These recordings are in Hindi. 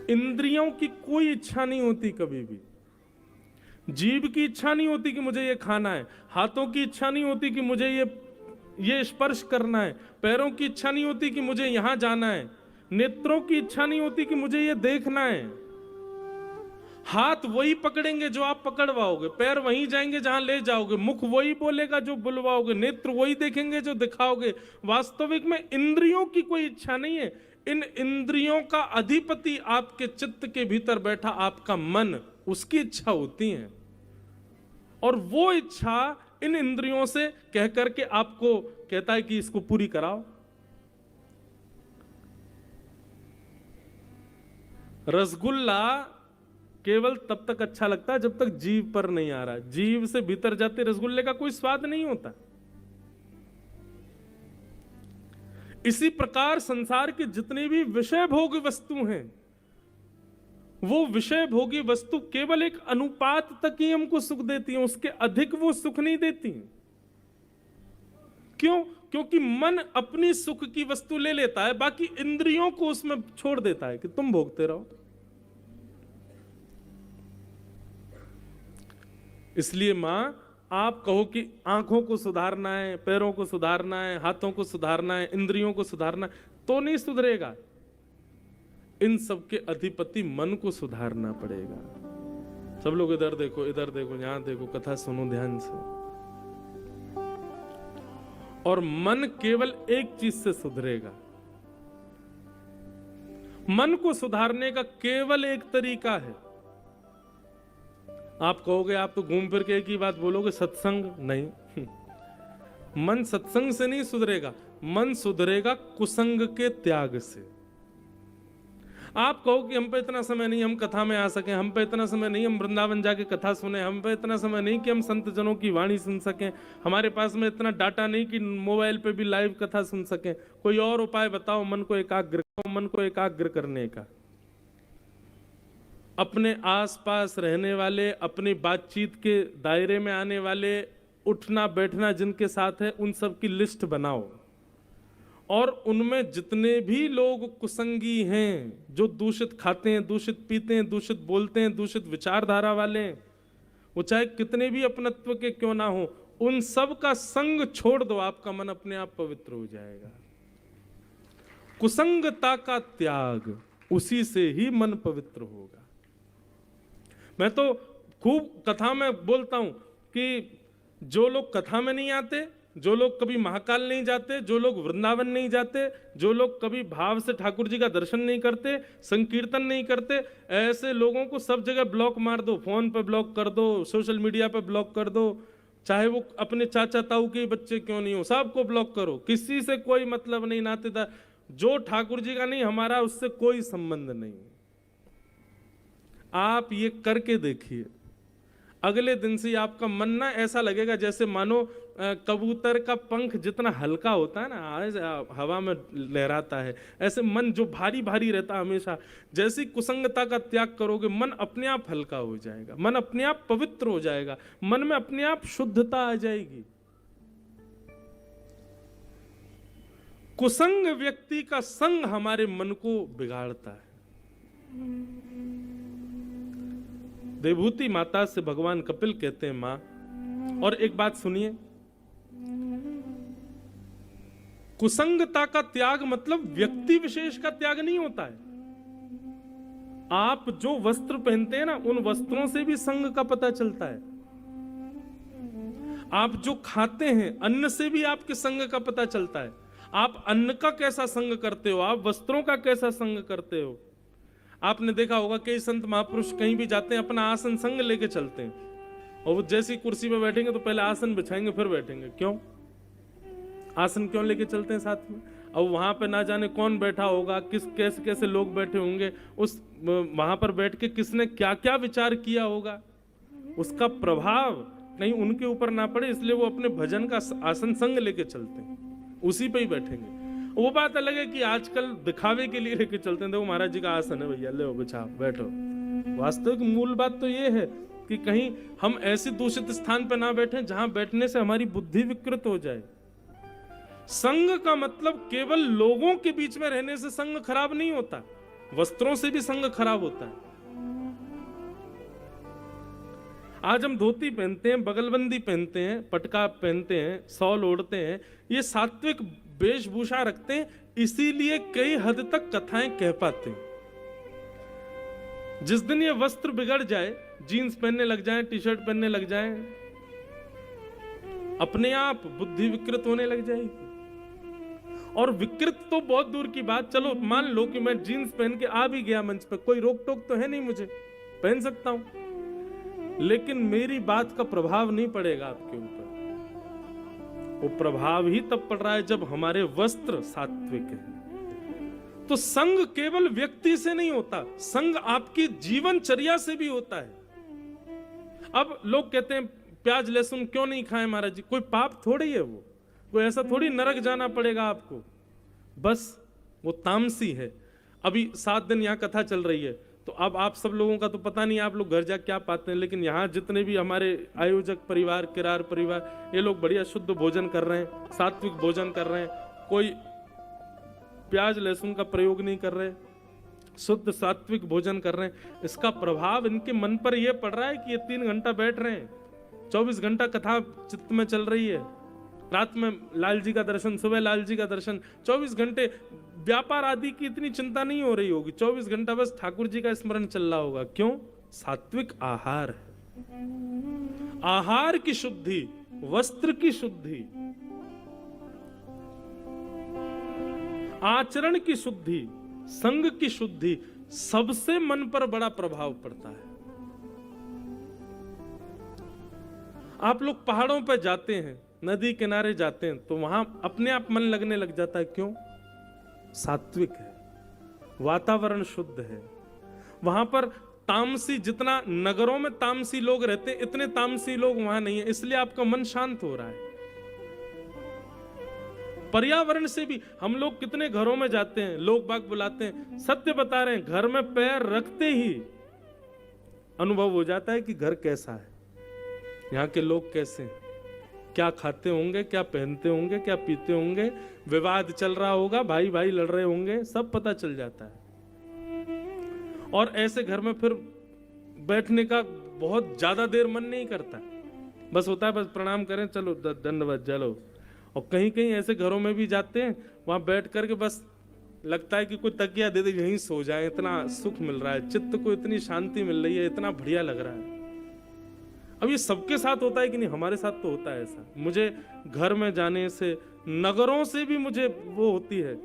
इंद्रियों की कोई इच्छा नहीं होती कभी भी। जीभ की इच्छा नहीं होती कि मुझे ये खाना है, हाथों की इच्छा नहीं होती कि मुझे ये स्पर्श करना है, पैरों की इच्छा नहीं होती कि मुझे यहां जाना है, नेत्रों की इच्छा नहीं होती कि मुझे ये देखना है। हाथ वही पकड़ेंगे जो आप पकड़वाओगे, पैर वहीं जाएंगे जहां ले जाओगे, मुख वही बोलेगा जो बुलवाओगे, नेत्र वही देखेंगे जो दिखाओगे। वास्तविक में इंद्रियों की कोई इच्छा नहीं है। इन इंद्रियों का अधिपति आपके चित्त के भीतर बैठा आपका मन, उसकी इच्छा होती है। और वो इच्छा इन इंद्रियों से कह करके आपको कहता है कि इसको पूरी कराओ। रसगुल्ला केवल तब तक अच्छा लगता है जब तक जीभ पर नहीं आ रहा। जीभ से भीतर जाते रसगुल्ले का कोई स्वाद नहीं होता। इसी प्रकार संसार के जितने भी विषय भोग वस्तु हैं, वो विषय भोगी वस्तु केवल एक अनुपात तक ही हमको सुख देती है, उसके अधिक वो सुख नहीं देती। क्यों? क्योंकि मन अपनी सुख की वस्तु ले लेता है, बाकी इंद्रियों को उसमें छोड़ देता है कि तुम भोगते रहो। इसलिए मां, आप कहो कि आंखों को सुधारना है, पैरों को सुधारना है, हाथों को सुधारना है, इंद्रियों को सुधारना है, तो नहीं सुधरेगा। इन सब के अधिपति मन को सुधारना पड़ेगा। सब लोग इधर देखो, इधर देखो, यहां देखो, कथा सुनो ध्यान से। और मन केवल एक चीज से सुधरेगा। मन को सुधारने का केवल एक तरीका है। आप कहोगे, आप तो घूम फिर के एक ही बात बोलोगे, सत्संग। नहीं, मन सत्संग से नहीं सुधरेगा, मन सुधरेगा कुसंग के त्याग से। आप कहो कि हम पे इतना समय नहीं हम कथा में आ सकें, हम पे इतना समय नहीं हम वृंदावन जाके कथा सुने, हम पे इतना समय नहीं कि हम संत जनों की वाणी सुन सकें, हमारे पास में इतना डाटा नहीं कि मोबाइल पे भी लाइव कथा सुन सकें। कोई और उपाय बताओ मन को एकाग्र करने का। अपने आसपास रहने वाले, अपनी बातचीत के दायरे में आने वाले, उठना बैठना जिनके साथ है, उन सब की लिस्ट बनाओ। और उनमें जितने भी लोग कुसंगी हैं, जो दूषित खाते हैं, दूषित पीते हैं, दूषित बोलते हैं, दूषित विचारधारा वाले हैं, वो चाहे कितने भी अपनत्व के क्यों ना हो, उन सब का संग छोड़ दो, आपका मन अपने आप पवित्र हो जाएगा। कुसंगता का त्याग, उसी से ही मन पवित्र होगा। मैं तो खूब कथा में बोलता हूं कि जो लोग कथा में नहीं आते, जो लोग कभी महाकाल नहीं जाते, जो लोग वृंदावन नहीं जाते, जो लोग कभी भाव से ठाकुर जी का दर्शन नहीं करते, संकीर्तन नहीं करते, ऐसे लोगों को सब जगह ब्लॉक मार दो। फोन पे ब्लॉक कर दो, सोशल मीडिया पे ब्लॉक कर दो, चाहे वो अपने चाचा ताऊ के बच्चे क्यों नहीं हो, सबको ब्लॉक करो। किसी से कोई मतलब नहीं, नातेदार जो ठाकुर जी का नहीं, हमारा उससे कोई संबंध नहीं। आप ये करके देखिए, अगले दिन से आपका मन ना ऐसा लगेगा जैसे मानो कबूतर का पंख जितना हल्का होता है ना, हवा में लहराता है, ऐसे मन जो भारी भारी रहता है हमेशा, जैसी कुसंगता का त्याग करोगे, मन अपने आप हल्का हो जाएगा, मन अपने आप पवित्र हो जाएगा, मन में अपने आप शुद्धता आ जाएगी। कुसंग व्यक्ति का संग हमारे मन को बिगाड़ता है। देवभूति माता से भगवान कपिल कहते हैं, मां, और एक बात सुनिए, कुसंगता का त्याग मतलब व्यक्ति विशेष का त्याग नहीं होता है। आप जो वस्त्र पहनते हैं ना, उन वस्त्रों से भी संग का पता चलता है। आप जो खाते हैं, अन्न से भी आपके संग का पता चलता है। आप अन्न का कैसा संग करते हो, आप वस्त्रों का कैसा संग करते हो। आपने देखा होगा कई संत महापुरुष कहीं भी जाते हैं, अपना आसन संग लेके चलते हैं, और वो जैसी कुर्सी पे बैठेंगे तो पहले आसन बिछाएंगे फिर बैठेंगे। क्यों? आसन क्यों लेके चलते हैं साथ में? अब वहां पे ना जाने कौन बैठा होगा, किस कैसे कैसे लोग बैठे होंगे, उस वहां पर बैठ के किसने क्या क्या विचार किया होगा, उसका प्रभाव कहीं उनके ऊपर ना पड़े, इसलिए वो अपने भजन का आसन संग लेके चलते हैं, उसी पे ही बैठेंगे। वो बात अलग है कि आजकल दिखावे के लिए लेके चलते हैं, देखो महाराज जी का आसन है भैया, ले बिछा बैठो। वास्तविक मूल बात तो ये है कि कहीं हम ऐसे दूषित स्थान पर ना बैठे जहां बैठने से हमारी बुद्धि विकृत हो जाए। संग का मतलब केवल लोगों के बीच में रहने से संग खराब नहीं होता। वस्त्रों से भी संग खराब होता है। आज हम धोती पहनते हैं, बगलबंदी पहनते हैं, पटका पहनते हैं, शॉल ओढ़ते हैं, ये सात्विक वेशभूषा रखते हैं, इसीलिए कई हद तक कथाएं कह पाते हैं। जिस दिन ये वस्त्र बिगड़ जाए, जीन्स पहनने लग जाएं, टी शर्ट पहनने लग जाएं, अपने आप बुद्धि विकृत होने लग जाएगी। और विकृत तो बहुत दूर की बात, चलो मान लो कि मैं जीन्स पहन के आ भी गया मंच पर, कोई रोक टोक तो है नहीं, मुझे पहन सकता हूं, लेकिन मेरी बात का प्रभाव नहीं पड़ेगा आपके ऊपर। वो प्रभाव ही तब पड़ रहा है जब हमारे वस्त्र सात्विक हैं। तो संग केवल व्यक्ति से नहीं होता, संग आपकी जीवनचर्या से भी होता है। अब लोग कहते हैं प्याज लहसुन क्यों नहीं खाएं महाराज जी, कोई पाप थोड़ी है वो, कोई ऐसा थोड़ी नरक जाना पड़ेगा आपको, बस वो तामसी है। अभी 7 दिन यहाँ कथा चल रही है, तो अब आप सब लोगों का तो पता नहीं आप लोग घर जा क्या पाते हैं, लेकिन यहाँ जितने भी हमारे आयोजक परिवार, किरार परिवार, ये लोग बढ़िया शुद्ध भोजन कर रहे हैं, सात्विक भोजन कर रहे हैं, कोई प्याज लहसुन का प्रयोग नहीं कर रहे, शुद्ध सात्विक भोजन कर रहे हैं। इसका प्रभाव इनके मन पर यह पड़ रहा है कि ये 3 घंटा बैठ रहे हैं, 24 घंटा कथा चित्त में चल रही है, रात में लाल जी का दर्शन, सुबह लाल जी का दर्शन, 24 घंटे व्यापार आदि की इतनी चिंता नहीं हो रही होगी, 24 घंटा बस ठाकुर जी का स्मरण चल रहा होगा। क्यों? सात्विक आहार है। आहार की शुद्धि, वस्त्र की शुद्धि, आचरण की शुद्धि, संग की शुद्धि, सबसे मन पर बड़ा प्रभाव पड़ता है। आप लोग पहाड़ों पर जाते हैं, नदी किनारे जाते हैं, तो वहां अपने आप मन लगने लग जाता है। क्यों? सात्विक है, वातावरण शुद्ध है। वहां पर तामसी, जितना नगरों में तामसी लोग रहते हैं, इतने तामसी लोग वहां नहीं है, इसलिए आपका मन शांत हो रहा है। पर्यावरण से भी हम लोग कितने घरों में जाते हैं, लोग बाग बुलाते हैं, सत्य बता रहे हैं, घर में पैर रखते ही अनुभव हो जाता है कि घर कैसा है, यहाँ के लोग कैसे हैं, क्या खाते होंगे, क्या पहनते होंगे, क्या पीते होंगे, विवाद चल रहा होगा, भाई भाई लड़ रहे होंगे, सब पता चल जाता है। और ऐसे घर में फिर बैठने का बहुत ज्यादा देर मन नहीं करता, बस होता है बस प्रणाम करें, चलो दंडवत, चलो। और कहीं कहीं ऐसे घरों में भी जाते हैं, वहां बैठ करके बस लगता है कि कोई तकिया दे दे, यहीं सो जाए, इतना सुख मिल रहा है, चित्त को इतनी शांति मिल रही है, इतना बढ़िया लग रहा है। अब ये सबके साथ होता है कि नहीं? हमारे साथ तो होता है ऐसा। मुझे घर में जाने से, नगरों से भी मुझे वो होती है,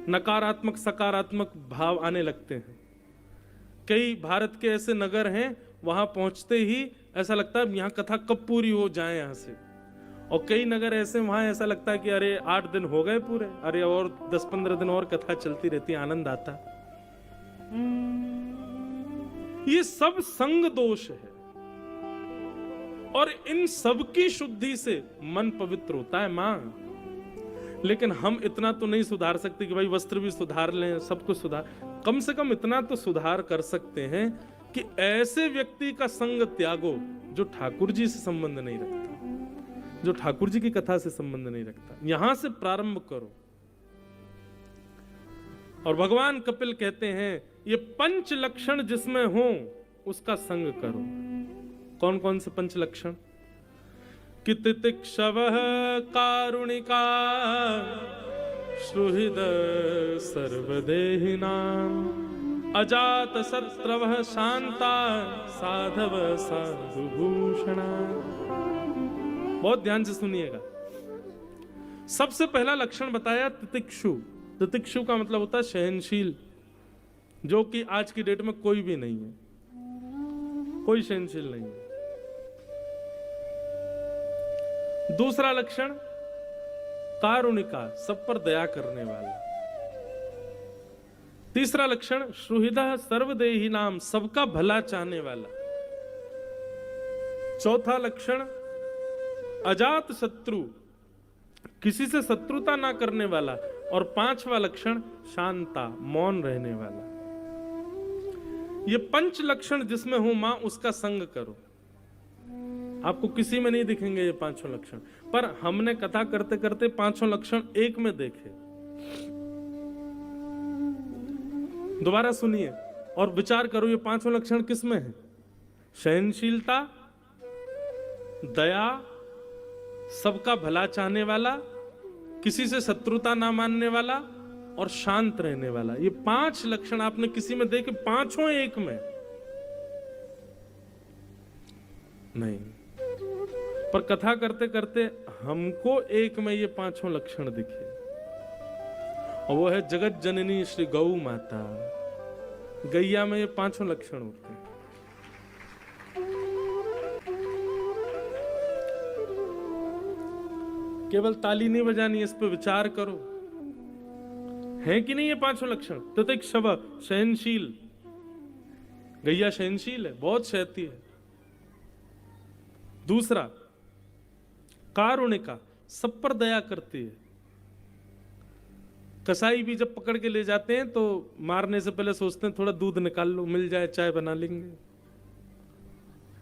नकारात्मक सकारात्मक भाव आने लगते हैं। कई भारत के ऐसे नगर हैं, वहां पहुंचते ही ऐसा लगता है यहाँ कथा कब पूरी हो जाए यहाँ से। और कई नगर ऐसे, वहां ऐसा लगता है कि अरे 8 दिन हो गए पूरे, अरे और 10-15 दिन और कथा चलती रहती, आनंद आता। ये सब संग दोष है, और इन सब की शुद्धि से मन पवित्र होता है मां। लेकिन हम इतना तो नहीं सुधार सकते कि भाई वस्त्र भी सुधार लें, सब कुछ सुधार, कम से कम इतना तो सुधार कर सकते हैं कि ऐसे व्यक्ति का संग त्यागो जो ठाकुर जी से संबंध नहीं रखता, जो ठाकुर जी की कथा से संबंध नहीं रखता। यहां से प्रारंभ करो। और भगवान कपिल कहते हैं ये 5 लक्षण जिसमें हो उसका संग करो। कौन कौन से 5 लक्षण? कि तितिक्षवः कारुणिका सुहृद सर्वदेहिनां अजात शत्रवः शांता साधव साधुभूषणा। बहुत ध्यान से सुनिएगा। सबसे पहला लक्षण बताया तितिक्षु। तितिक्षु का मतलब होता है सहनशील, जो कि आज की डेट में कोई भी नहीं है, कोई सहनशील नहीं है। दूसरा लक्षण कारुणिका, सब पर दया करने वाला। तीसरा लक्षण सुहृदः सर्वदेही नाम, सबका भला चाहने वाला। चौथा लक्षण अजात शत्रु, किसी से शत्रुता ना करने वाला। और 5वां लक्षण शांता, मौन रहने वाला। ये 5 लक्षण जिसमें हो मां उसका संग करो। आपको किसी में नहीं दिखेंगे ये 5 लक्षण, पर हमने कथा करते करते 5 लक्षण एक में देखे। दोबारा सुनिए और विचार करो, ये पांचों लक्षण किस में है? सहनशीलता, दया, सबका भला चाहने वाला, किसी से शत्रुता ना मानने वाला और शांत रहने वाला। ये 5 लक्षण आपने किसी में देखे? पांचों एक में नहीं। पर कथा करते करते हमको एक में ये पांचों लक्षण दिखे, और वो है जगत जननी श्री गौ माता। गैया में ये पांचों लक्षण होते हैं। केवल ताली नहीं बजानी, इस पे विचार करो, है कि नहीं ये पांचों लक्षण? ततिक शव, सहनशील। गैया सहनशील है, बहुत सहती है। दूसरा कारुणिका, सब पर दया करती है। कसाई भी जब पकड़ के ले जाते हैं तो मारने से पहले सोचते हैं थोड़ा दूध निकाल लो, मिल जाए चाय बना लेंगे,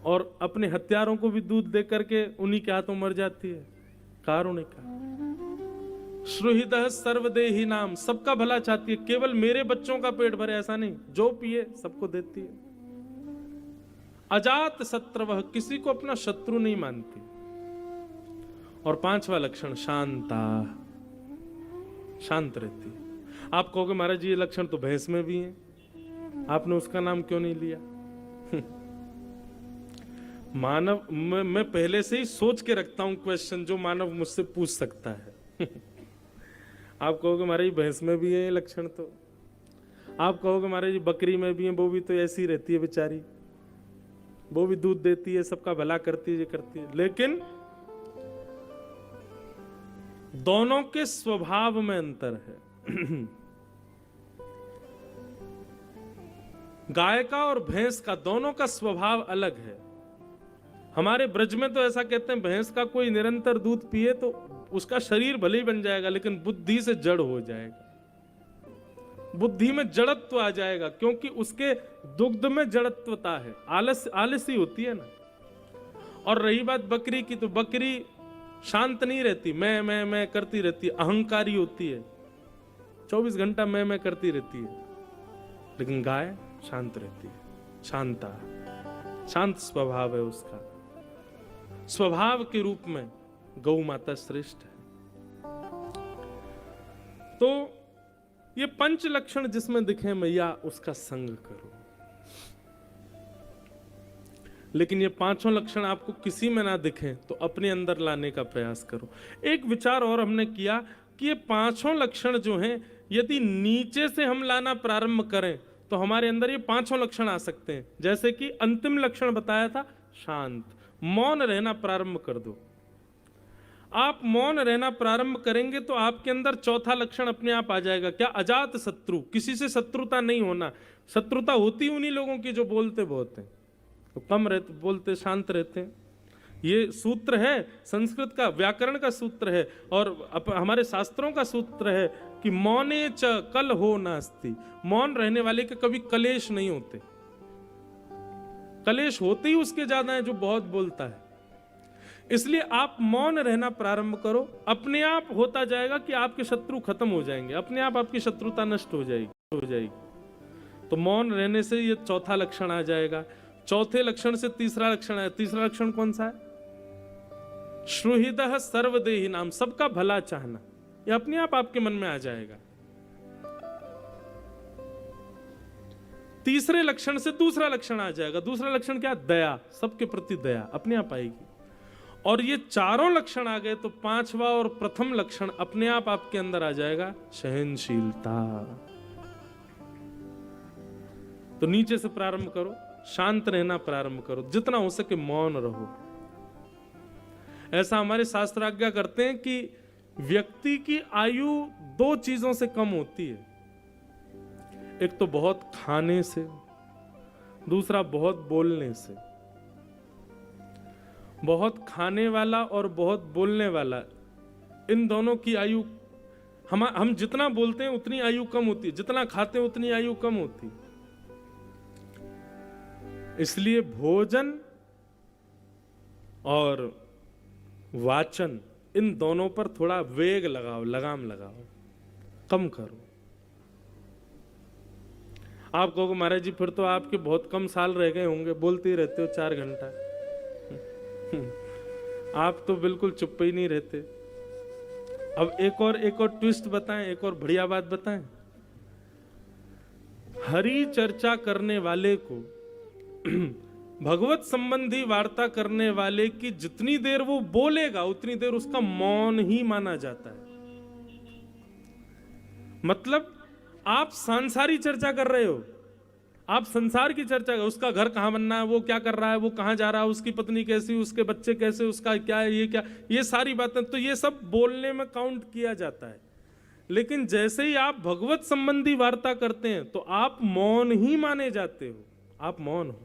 और अपने हत्यारों को भी दूध दे करके उन्हीं के हाथों मर जाती है। कारुणिका। श्रुहिदः सर्वदेही नाम, सबका भला चाहती है, केवल मेरे बच्चों का पेट भरे ऐसा नहीं, जो पिए सबको देती है। अजात शत्रवः, किसी को अपना शत्रु नहीं मानती। और 5वां लक्षण शांता, शांत रहती है। आप कहोगे महाराज जी ये लक्षण तो भैंस में भी है, आपने उसका नाम क्यों नहीं लिया? मानव, मैं पहले से ही सोच के रखता हूं क्वेश्चन जो मानव मुझसे पूछ सकता है। आप कहोगे महाराज भैंस में भी है ये लक्षण, तो आप कहोगे महाराज जी बकरी में भी है, वो भी तो ऐसी रहती है बेचारी, वो भी दूध देती है, सबका भला करती है, ये करती है। लेकिन दोनों के स्वभाव में अंतर है। गाय का और भैंस का, दोनों का स्वभाव अलग है। हमारे ब्रज में तो ऐसा कहते हैं, भैंस का कोई निरंतर दूध पिए तो उसका शरीर भले ही बन जाएगा, लेकिन बुद्धि से जड़ हो जाएगा, बुद्धि में जड़त्व आ जाएगा, क्योंकि उसके दुग्ध में जड़त्वता है, आलसी होती है ना। और रही बात बकरी की, तो बकरी शांत नहीं रहती, मैं करती रहती है, अहंकारी होती है, 24 घंटा मैं करती रहती है। लेकिन गाय शांत रहती है, शांता, शांत स्वभाव है उसका। स्वभाव के रूप में गौ माता श्रेष्ठ है। तो ये 5 लक्षण जिसमें दिखे मैया, उसका संग करो। लेकिन ये 5 लक्षण आपको किसी में ना दिखे तो अपने अंदर लाने का प्रयास करो। एक विचार और हमने किया कि ये 5 लक्षण जो हैं, यदि नीचे से हम लाना प्रारंभ करें तो हमारे अंदर ये 5 लक्षण आ सकते हैं। जैसे कि अंतिम लक्षण बताया था शांत, मौन रहना प्रारंभ कर दो। आप मौन रहना प्रारंभ करेंगे तो आपके अंदर 4था लक्षण अपने आप आ जाएगा। क्या? अजात शत्रु, किसी से शत्रुता नहीं होना। शत्रुता होती उन्हीं लोगों की जो बोलते बहुत हैं, तो कम रहते, बोलते शांत रहते हैं। ये सूत्र है संस्कृत का, व्याकरण का सूत्र है, और हमारे शास्त्रों का सूत्र है कि मौने च कल हो नास्ति। मौन रहने वाले के कभी कलेश नहीं होते। कलेश होते ही उसके ज्यादा है जो बहुत बोलता है। इसलिए आप मौन रहना प्रारंभ करो, अपने आप होता जाएगा कि आपके शत्रु खत्म हो जाएंगे, अपने आप आपकी शत्रुता नष्ट हो जाएगी। तो मौन रहने से ये 4था लक्षण आ जाएगा। 4थे लक्षण से 3रा लक्षण है। 3रा लक्षण कौन सा है? श्रुहिदः सर्वदेही नाम, सबका भला चाहना। ये अपने आप आपके मन में आ जाएगा। 3रे लक्षण से 2रा लक्षण आ जाएगा। 2रा लक्षण क्या? दया, सबके प्रति दया अपने आप आएगी। और ये 4 लक्षण आ गए तो 5वां और प्रथम लक्षण अपने आप आपके अंदर आ जाएगा, सहनशीलता। तो नीचे से प्रारंभ करो, शांत रहना प्रारंभ करो, जितना हो सके मौन रहो। ऐसा हमारे शास्त्र आज्ञा करते हैं कि व्यक्ति की आयु 2 चीजों से कम होती है। एक तो बहुत खाने से, दूसरा बहुत बोलने से। बहुत खाने वाला और बहुत बोलने वाला, इन दोनों की आयु, हम जितना बोलते हैं उतनी आयु कम होती है, जितना खाते हैं उतनी आयु कम होती है। इसलिए भोजन और वाचन, इन दोनों पर थोड़ा वेग लगाओ, लगाम लगाओ, कम करो। आप कहोगे महाराज जी फिर तो आपके बहुत कम साल रह गए होंगे, बोलते ही रहते हो 4 घंटा। आप तो बिल्कुल चुप ही नहीं रहते। अब एक और ट्विस्ट बताएं, एक और बढ़िया बात बताएं। हरि चर्चा करने वाले को भगवत संबंधी वार्ता करने वाले की जितनी देर वो बोलेगा उतनी देर उसका मौन ही माना जाता है। मतलब आप सांसारिक चर्चा कर रहे हो, आप संसार की चर्चा, उसका घर कहां बनना है, वो क्या कर रहा है, वो कहां जा रहा है, उसकी पत्नी कैसी, उसके बच्चे कैसे, उसका क्या है, ये क्या, ये सारी बातें, तो ये सब बोलने में काउंट किया जाता है। लेकिन जैसे ही आप भगवत संबंधी वार्ता करते हैं तो आप मौन ही माने जाते हो, आप मौन हो।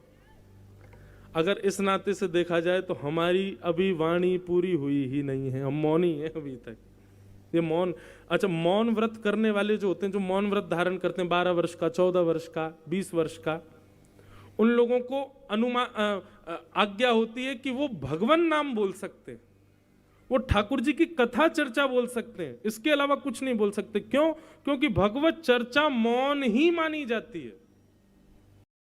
अगर इस नाते से देखा जाए तो हमारी अभी वाणी पूरी हुई ही नहीं है, हम मौन ही हैं अभी तक। ये मौन, अच्छा मौन व्रत करने वाले जो होते हैं, जो मौन व्रत धारण करते हैं 12 वर्ष का, 14 वर्ष का, 20 वर्ष का, उन लोगों को आज्ञा होती है कि वो भगवान नाम बोल सकते हैं, वो ठाकुर जी की कथा चर्चा बोल सकते हैं, इसके अलावा कुछ नहीं बोल सकते। क्यों? क्योंकि भगवत चर्चा मौन ही मानी जाती है।